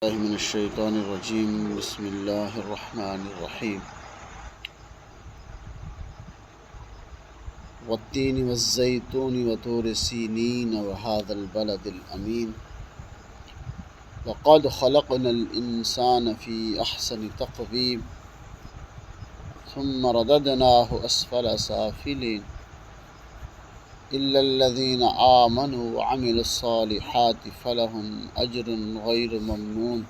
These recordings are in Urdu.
من الشیطان الرجیم بسم اللہ الرحمن الرحیم والتین والزیتون وطور سینین وهذا البلد الامین لقد خلقنا الانسان فی احسن تقویم ثم رددناه اسفل سافلین الا الذین آمنوا وعملوا الصالحات فلهم اجر غیر ممنون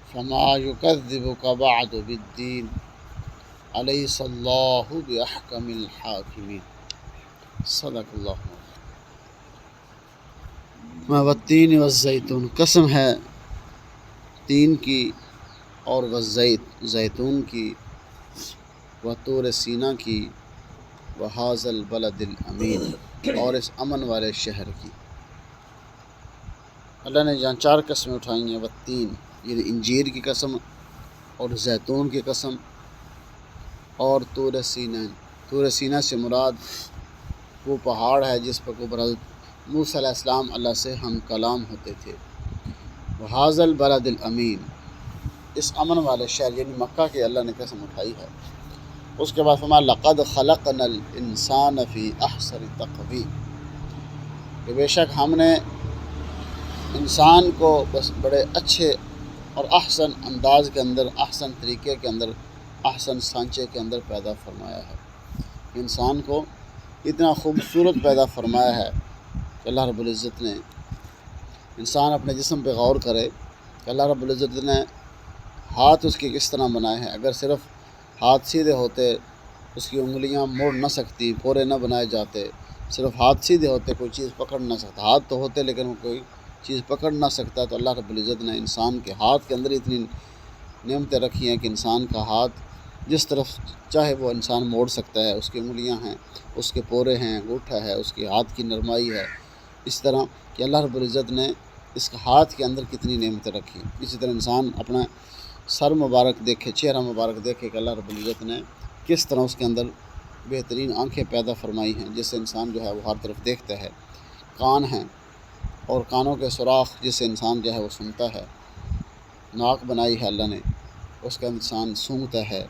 فما يكذبك بعد بالدین الیس اللہ باحکم الحاکمین۔ صدق اللہ۔ والتین والزیتون، قسم ہے تین کی اور زیتون کی، وطور سینا کی، وہذا البلد الامین، اور اس امن والے شہر کی۔ اللہ نے جہاں چار قسمیں اٹھائی ہیں، والتین یعنی انجیر کی قسم، اور زیتون کی قسم، اور طور سینا۔ طور سینا سے مراد وہ پہاڑ ہے جس پر حضرت موسیٰ علیہ السلام اللہ سے ہم کلام ہوتے تھے۔ وہذا البلد الامین، اس امن والے شہر یعنی مکہ کے اللہ نے قسم اٹھائی ہے۔ اس کے بعد فرمایا لقد خلقنا الانسان فی احسن تقویم، کہ بے شک ہم نے انسان کو بس بڑے اچھے اور احسن انداز کے اندر، احسن طریقے کے اندر، احسن سانچے کے اندر پیدا فرمایا ہے۔ انسان کو اتنا خوبصورت پیدا فرمایا ہے کہ اللہ رب العزت نے، انسان اپنے جسم پہ غور کرے کہ اللہ رب العزت نے ہاتھ اس کے کس طرح بنائے ہیں۔ اگر صرف ہاتھ سیدھے ہوتے، اس کی انگلیاں موڑ نہ سکتی، پورے نہ بنائے جاتے، صرف ہاتھ سیدھے ہوتے کوئی چیز پکڑ نہ سکتا، ہاتھ تو ہوتے لیکن وہ کوئی چیز پکڑ نہ سکتا، تو اللہ رب العزت نے انسان کے ہاتھ کے اندر اتنی نعمتیں رکھی ہیں کہ انسان کا ہاتھ جس طرف چاہے وہ انسان موڑ سکتا ہے، اس کی انگلیاں ہیں، اس کے پورے ہیں، انگوٹھا ہے، اس کے ہاتھ کی نرمائی ہے، اس طرح کہ اللہ رب العزت نے اس کے ہاتھ کے اندر کتنی نعمتیں رکھی۔ اسی طرح انسان اپنا سر مبارک دیکھے، چہرہ مبارک دیکھے کہ اللہ رب العزت نے کس طرح اس کے اندر بہترین آنکھیں پیدا فرمائی ہیں جس سے انسان جو ہے وہ ہر طرف دیکھتا ہے، کان ہیں اور کانوں کے سوراخ جس سے انسان جو ہے وہ سنتا ہے، ناک بنائی ہے اللہ نے، اس کا انسان سونگھتا ہے،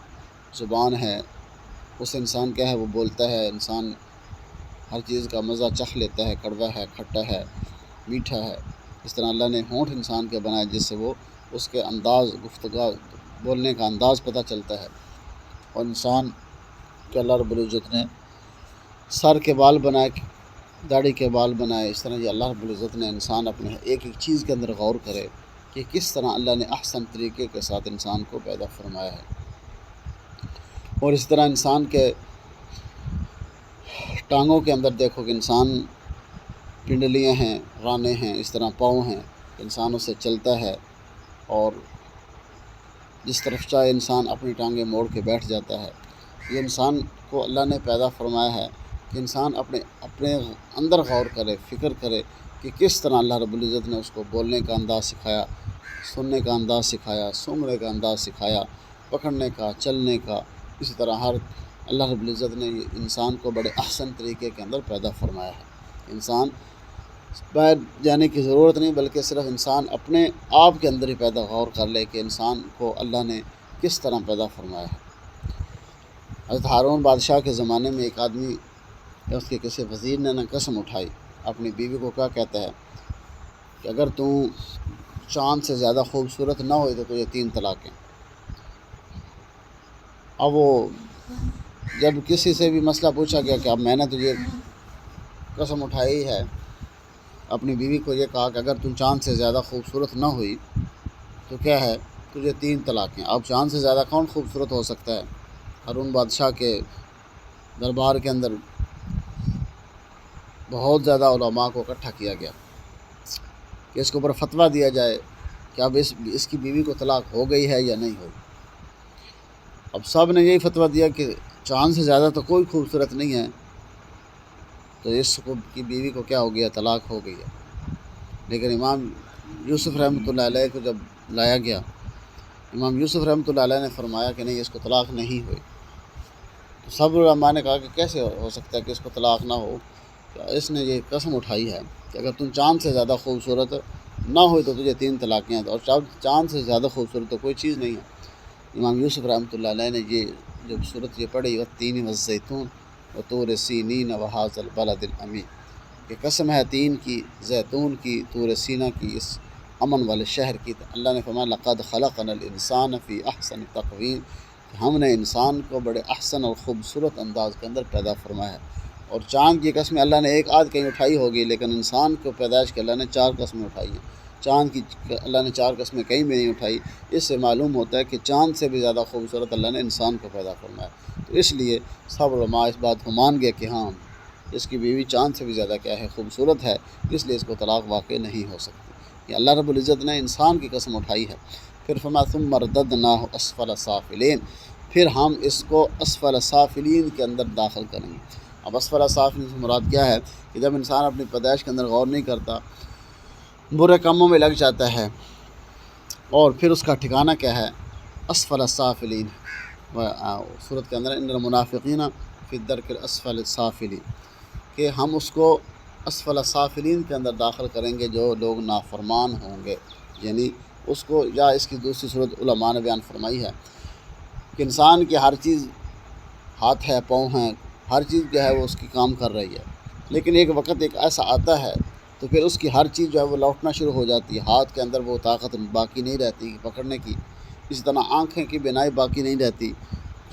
زبان ہے، اس انسان کیا ہے وہ بولتا ہے، انسان ہر چیز کا مزہ چکھ لیتا ہے، کڑوا ہے، کھٹا ہے، میٹھا ہے۔ اس طرح اللہ نے ہونٹ انسان کے بنائے جس سے وہ اس کے انداز، گفتگو، بولنے کا انداز پتہ چلتا ہے۔ اور انسان کے اللہ رب العزت نے سر کے بال بنائے، داڑھی کے بال بنائے۔ اس طرح یہ اللہ رب العزت نے انسان اپنے ایک ایک چیز کے اندر غور کرے کہ کس طرح اللہ نے احسن طریقے کے ساتھ انسان کو پیدا فرمایا ہے۔ اور اس طرح انسان کے ٹانگوں کے اندر دیکھو کہ انسان پنڈلیاں ہیں، رانے ہیں، اس طرح پاؤں ہیں، انسان اس سے چلتا ہے اور جس طرف چاہے انسان اپنی ٹانگیں موڑ کے بیٹھ جاتا ہے۔ یہ انسان کو اللہ نے پیدا فرمایا ہے کہ انسان اپنے اندر غور کرے، فکر کرے کہ کس طرح اللہ رب العزت نے اس کو بولنے کا انداز سکھایا، سننے کا انداز سکھایا، سونگھنے کا انداز سکھایا، پکڑنے کا، چلنے کا۔ اسی طرح اللہ رب العزت نے انسان کو بڑے احسن طریقے کے اندر پیدا فرمایا ہے۔ انسان باہر جانے کی ضرورت نہیں، بلکہ صرف انسان اپنے آپ کے اندر ہی پیدا غور کر لے کہ انسان کو اللہ نے کس طرح پیدا فرمایا ہے۔ حضرت ہارون بادشاہ کے زمانے میں ایک آدمی، اس کے کسی وزیر نے قسم اٹھائی، اپنی بیوی کو کیا کہتا ہے کہ اگر تو چاند سے زیادہ خوبصورت نہ ہوئی تو تجھے 3 طلاقیں۔ اب وہ جب کسی سے بھی مسئلہ پوچھا گیا کہ اب میں نے تجھے قسم اٹھائی ہے، اپنی بیوی کو یہ کہا کہ اگر تم چاند سے زیادہ خوبصورت نہ ہوئی تو کیا ہے، تجھے 3 طلاقیں۔ اب چاند سے زیادہ کون خوبصورت ہو سکتا ہے؟ ہارون بادشاہ کے دربار کے اندر بہت زیادہ علماء کو اکٹھا کیا گیا کہ اس کے اوپر فتویٰ دیا جائے کہ اب اس کی بیوی کو طلاق ہو گئی ہے یا نہیں ہوئی۔ اب سب نے یہی فتویٰ دیا کہ چاند سے زیادہ تو کوئی خوبصورت نہیں ہے، تو اس کی بیوی کو کیا ہو گیا، طلاق ہو گئی ہے۔ لیکن امام یوسف رحمۃ اللہ علیہ کو جب لایا گیا، امام یوسف رحمۃ اللہ علیہ نے فرمایا کہ نہیں، اس کو طلاق نہیں ہوئی۔ تو سب علماء نے کہا کہ کیسے ہو سکتا ہے کہ اس کو طلاق نہ ہو؟ اس نے یہ قسم اٹھائی ہے کہ اگر تم چاند سے زیادہ خوبصورت نہ ہوئی تو تجھے 3 طلاقیں ہیں، اور چاند سے زیادہ خوبصورت تو کوئی چیز نہیں ہے۔ امام یوسف رحمۃ اللہ علیہ نے یہ جب صورت یہ پڑھی والتین والزیتون وطور سینین وہذا البلد الامین، کہ قسم ہے تین کی، زیتون کی، طور سینہ کی، اس امن والے شہر کی۔ اللہ نے فرمایا لقد خلقنا الانسان فی احسن تقویم، کہ ہم نے انسان کو بڑے احسن اور خوبصورت انداز کے اندر پیدا فرمایا ہے۔ اور چاند کی قسمیں اللہ نے ایک آدھ کہیں اٹھائی ہوگی، لیکن انسان کو پیدائش کے اللہ نے 4 قسمیں اٹھائی ہیں۔ چاند کی اللہ نے 4 قسمیں کہیں بھی نہیں اٹھائی۔ اس سے معلوم ہوتا ہے کہ چاند سے بھی زیادہ خوبصورت اللہ نے انسان کو پیدا فرمایا۔ تو اس لیے سب علماء اس بات کو مان گئے کہ ہاں اس کی بیوی چاند سے بھی زیادہ کیا ہے، خوبصورت ہے، اس لیے اس کو طلاق واقع نہیں ہو سکتی۔ یہ اللہ رب العزت نے انسان کی قسم اٹھائی ہے۔ پھر فرمایا ثم رددناہ اسفل سافلین، پھر ہم اس کو اسفل سافلین کے اندر داخل کریں گے۔ اب اسفل سافلین سے مراد کیا ہے کہ جب انسان اپنی پیدائش کے اندر غور نہیں کرتا، برے کاموں میں لگ جاتا ہے، اور پھر اس کا ٹھکانہ کیا ہے، اسفل سافلین۔ صورت کے اندر ان المنافقین فی الدرک الاسفل السافلین، کہ ہم اس کو اسفل سافلین کے اندر داخل کریں گے جو لوگ نافرمان ہوں گے۔ یعنی اس کو، یا اس کی دوسری صورت علماء نے بیان فرمائی ہے کہ انسان کی ہر چیز، ہاتھ ہے، پاؤں ہیں، ہر چیز جو ہے وہ اس کی کام کر رہی ہے، لیکن ایک وقت ایک ایسا آتا ہے تو پھر اس کی ہر چیز جو ہے وہ لوٹنا شروع ہو جاتی ہے، ہاتھ کے اندر وہ طاقت باقی نہیں رہتی پکڑنے کی، اسی طرح آنکھیں کی بینائی باقی نہیں رہتی،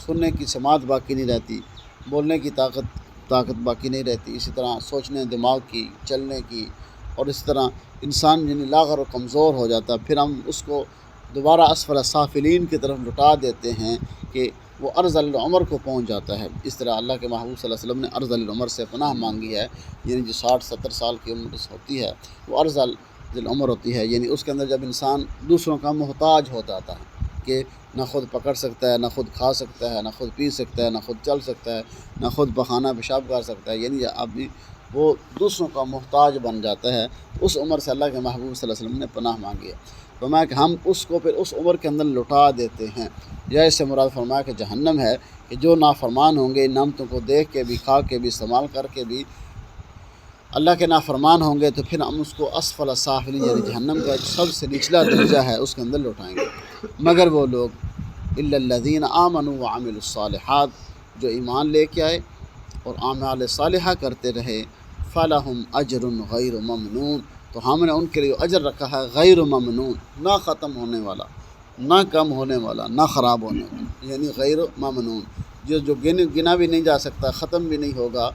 سننے کی سماعت باقی نہیں رہتی، بولنے کی طاقت باقی نہیں رہتی، اسی طرح سوچنے، دماغ کی، چلنے کی، اور اس طرح انسان یعنی لاغر و کمزور ہو جاتا ہے۔ پھر ہم اس کو دوبارہ اسفل سافلین کی طرف لٹا دیتے ہیں کہ وہ ارذل العمر کو پہنچ جاتا ہے۔ اس طرح اللہ کے محبوب صلی اللہ علیہ وسلم نے ارذل العمر سے پناہ مانگی ہے، یعنی جو 60-70 سال کی عمر ہوتی ہے وہ ارذل العمر ہوتی ہے، یعنی اس کے اندر جب انسان دوسروں کا محتاج ہو جاتا ہے کہ نہ خود پکڑ سکتا ہے، نہ خود کھا سکتا ہے، نہ خود پی سکتا ہے، نہ خود چل سکتا ہے، نہ خود پخانہ پیشاب کر سکتا ہے، یعنی ابھی وہ دوسروں کا محتاج بن جاتا ہے۔ اس عمر سے اللہ کے محبوب صلی اللہ علیہ وسلم نے پناہ مانگی ہے۔ فرمایا کہ ہم اس کو پھر اس عمر کے اندر لٹا دیتے ہیں، یا اس سے مراد فرمایا کہ جہنم ہے، کہ جو نافرمان ہوں گے، نعمتوں کو دیکھ کے بھی، کھا کے بھی، استعمال کر کے بھی اللہ کے نافرمان ہوں گے، تو پھر ہم اس کو اسفل سافلین یعنی جہنم کا سب سے نچلا درجہ ہے اس کے اندر لٹائیں گے، مگر وہ لوگ الا الذین آمنوا وعملوا الصالحات، جو ایمان لے کے آئے اور اعمال صالحہ کرتے رہے، فلہم اجر غیر ممنون، تو ہم نے ان کے لیے اجر رکھا ہے غیر ممنون، نہ ختم ہونے والا، نہ کم ہونے والا، نہ خراب ہونے والا، یعنی غیر ممنون، جو گنا بھی نہیں جا سکتا، ختم بھی نہیں ہوگا،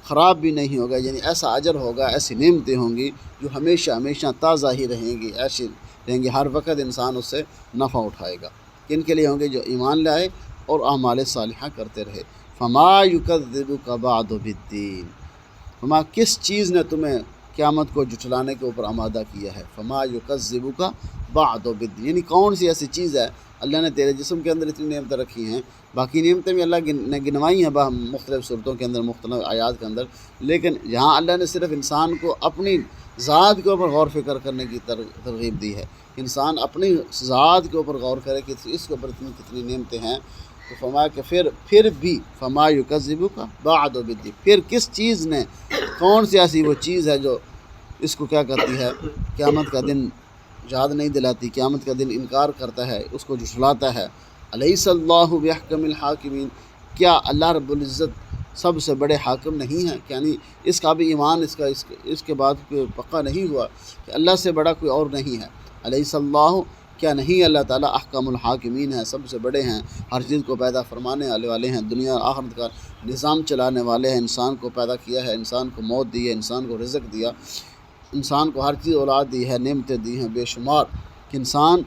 خراب بھی نہیں ہوگا، یعنی ایسا اجر ہوگا، ایسی نعمتیں ہوں گی جو ہمیشہ ہمیشہ تازہ ہی رہیں گی، ایسی رہیں گی، ہر وقت انسان اس سے نفع اٹھائے گا۔ کن کے لیے ہوں گے؟ جو ایمان لائے اور اعمال صالحہ کرتے رہے۔ فما یکذبک بعد بالدین، فما کس چیز نے تمہیں قیامت کو جھٹلانے کے اوپر آمادہ کیا ہے؟ فما یکذبک بعد بالدین، یعنی کون سی ایسی چیز ہے؟ اللہ نے تیرے جسم کے اندر اتنی نعمتیں رکھی ہیں، باقی نعمتیں بھی اللہ نے گنوائی ہیں مختلف صورتوں کے اندر، مختلف آیات کے اندر، لیکن یہاں اللہ نے صرف انسان کو اپنی ذات کے اوپر غور فکر کرنے کی ترغیب دی ہے، انسان اپنی ذات کے اوپر غور کرے کہ اس کے اوپر کتنی نعمتیں ہیں۔ تو فرمایا کہ پھر بھی فما یکذبک بعد بالدین، پھر کس چیز نے، کون سی ایسی وہ چیز ہے جو اس کو کیا کرتی ہے، قیامت کا دن یاد نہیں دلاتی، قیامت کا دن انکار کرتا ہے، اس کو جھٹلاتا ہے۔ الیس اللہ بأحکم الحاکمین، کیا اللہ رب العزت سب سے بڑے حاکم نہیں ہیں؟ یعنی اس کا بھی ایمان اس کے بعد پکا نہیں ہوا کہ اللہ سے بڑا کوئی اور نہیں ہے۔ الیس اللہ، کیا نہیں اللہ تعالیٰ احکم الحاکمین ہے، سب سے بڑے ہیں، ہر چیز کو پیدا فرمانے والے ہیں، دنیا اور آخرت کا نظام چلانے والے ہیں، انسان کو پیدا کیا ہے، انسان کو موت دی ہے، انسان کو رزق دیا، انسان کو ہر چیز اولاد دی ہے، نعمتیں دی ہیں بے شمار، کہ انسان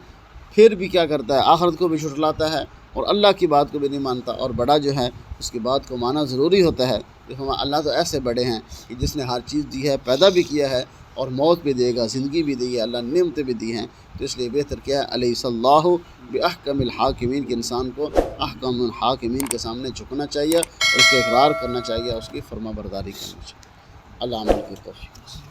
پھر بھی کیا کرتا ہے، آخرت کو بھی جھٹلاتا ہے اور اللہ کی بات کو بھی نہیں مانتا، اور بڑا جو ہے اس کی بات کو ماننا ضروری ہوتا ہے۔ اللہ تو ایسے بڑے ہیں کہ جس نے ہر چیز دی ہے، پیدا بھی کیا ہے اور موت بھی دے گا، زندگی بھی دی ہے، اللہ نے نعمتیں بھی دی ہیں، تو اس لیے بہتر کیا ہے الیس اللہ بأحکم الحاکمین، کہ انسان کو احکم الحاکمین کے سامنے جھکنا چاہیے اور اس کا اقرار کرنا چاہیے، اس کی فرما برداری کرنی چاہیے۔ اللہ عمل کی توفیق۔